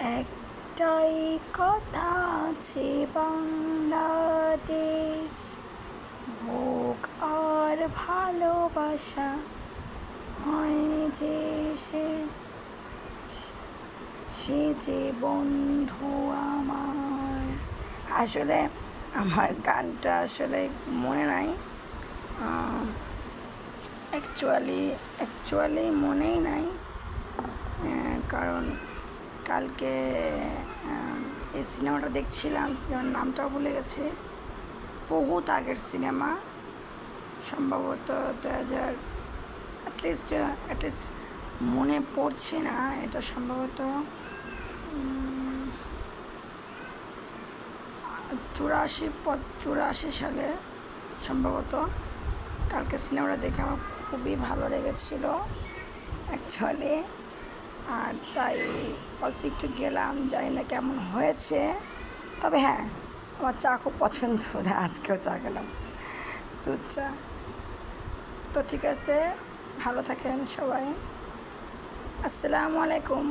একটাই কথা আছে বাংলাদেশ, ভোগ আর ভালোবাসা হয় যে সে যে বন্ধু আমার। আসলে আমার গানটা আসলে মনে নাই, অ্যাকচুয়ালি মনেই নাই, কারণ কালকে এই সিনেমাটা দেখছিলাম, সিনেমার নামটাও ভুলে গেছি। বহুত আগের সিনেমা, সম্ভবত 2000, অ্যাটলিস্ট মনে পড়ছে না, এটা সম্ভবত 84 সালে সম্ভবত। কালকে সিনেমাটা দেখে আমার খুবই ভালো লেগেছিল অ্যাকচুয়ালি, আর তাই অল্প একটু গেলাম, জানি না কেমন হয়েছে, তবে হ্যাঁ আমার চা খুব পছন্দ, আজকেও চা খেলাম, দুধ চা। তো ঠিক আছে, ভালো থাকেন সবাই, আসসালামু আলাইকুম।